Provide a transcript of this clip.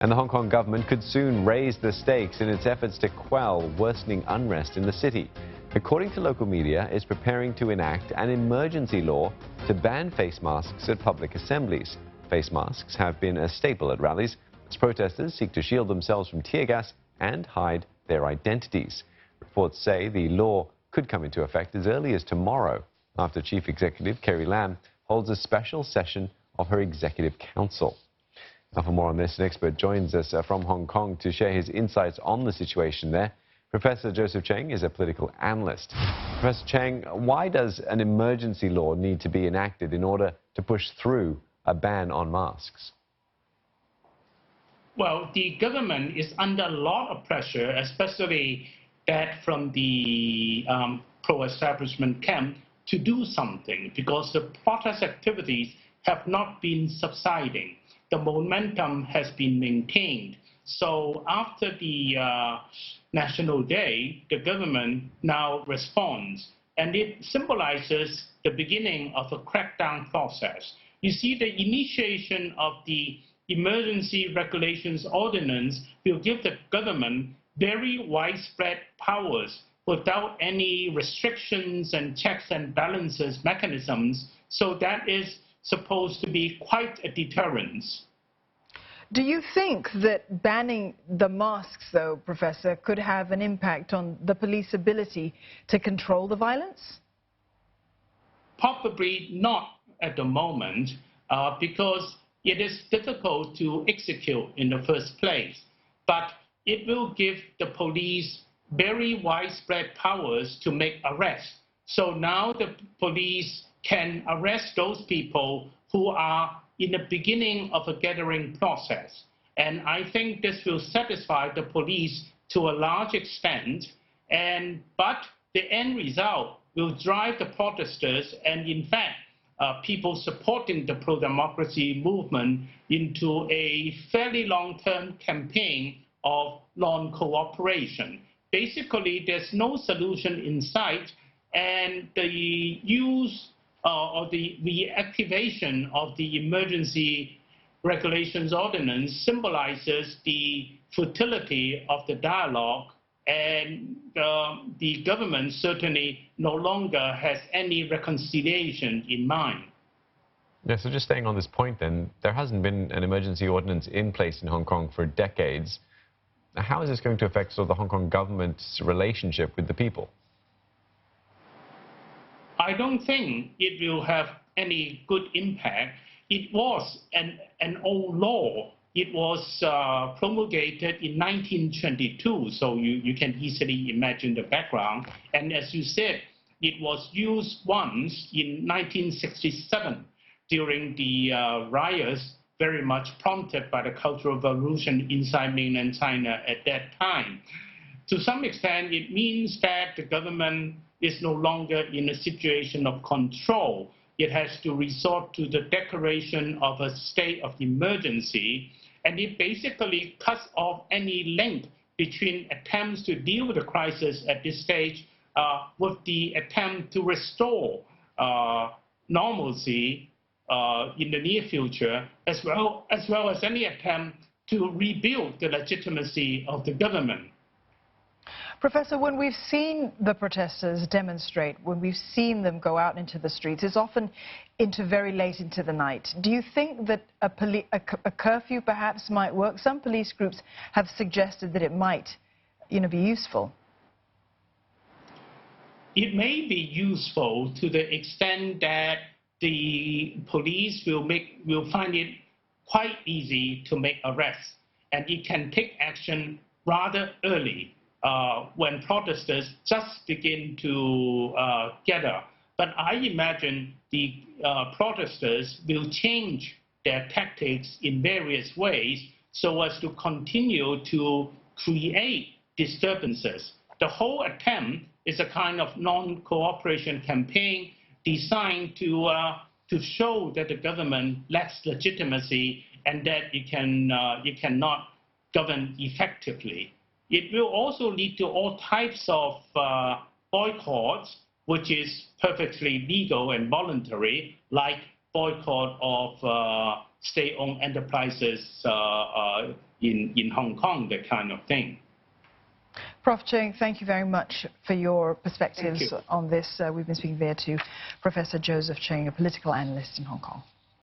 And the Hong Kong government could soon raise the stakes in its efforts to quell worsening unrest in the city. According to local media, it's preparing to enact an emergency law to ban face masks at public assemblies. Face masks have been a staple at rallies as protesters seek to shield themselves from tear gas and hide their identities. Reports say the law could come into effect as early as tomorrow, after Chief Executive Carrie Lam holds a special session of her Executive Council. Now, for more on this, an expert joins us from Hong Kong to share his insights on the situation there. Professor Joseph Cheng is a political analyst. Professor Cheng, why does an emergency law need to be enacted in order to push through a ban on masks? Well, the government is under a lot of pressure, especially that from the pro-establishment camp, to do something because the protest activities have not been subsiding. The momentum has been maintained. So after the National Day, the government now responds, and it symbolizes the beginning of a crackdown process. You see, the initiation of the Emergency Regulations Ordinance will give the government very widespread powers without any restrictions and checks and balances mechanisms. So that is supposed to be quite a deterrence. Do you think that banning the masks, though, Professor, could have an impact on the police ability to control the violence? Probably not at the moment, because it is difficult to execute in the first place. But it will give the police very widespread powers to make arrests. So now the police can arrest those people who are in the beginning of a gathering process. And I think this will satisfy the police to a large extent, but the end result will drive the protesters and, in fact, people supporting the pro-democracy movement into a fairly long-term campaign of non-cooperation. Basically, there's no solution in sight, and the use or the reactivation of the Emergency Regulations Ordinance symbolizes the futility of the dialogue, and the government certainly no longer has any reconciliation in mind. Yeah, so just staying on this point then, there hasn't been an emergency ordinance in place in Hong Kong for decades. How is this going to affect the Hong Kong government's relationship with the people? I don't think it will have any good impact. It was an old law. It was promulgated in 1922, so you can easily imagine the background. And as you said, it was used once in 1967 during the riots, very much prompted by the Cultural Revolution inside mainland China at that time. To some extent, it means that the government is no longer in a situation of control. It has to resort to the declaration of a state of emergency, and it basically cuts off any link between attempts to deal with the crisis at this stage with the attempt to restore normalcy in the near future, as well as any attempt to rebuild the legitimacy of the government. Professor, when we've seen the protesters demonstrate, when we've seen them go out into the streets, it's often into very late into the night. Do you think that a curfew perhaps might work? Some police groups have suggested that it might, be useful. It may be useful to the extent that the police will find it quite easy to make arrests, and it can take action rather early. When protesters just begin to gather. But I imagine the protesters will change their tactics in various ways so as to continue to create disturbances. The whole attempt is a kind of non-cooperation campaign designed to show that the government lacks legitimacy and that it cannot govern effectively. It will also lead to all types of boycotts, which is perfectly legal and voluntary, like boycott of state-owned enterprises in Hong Kong, that kind of thing. Prof. Cheng, thank you very much for your perspectives on this. We've been speaking there to Professor Joseph Cheng, a political analyst in Hong Kong.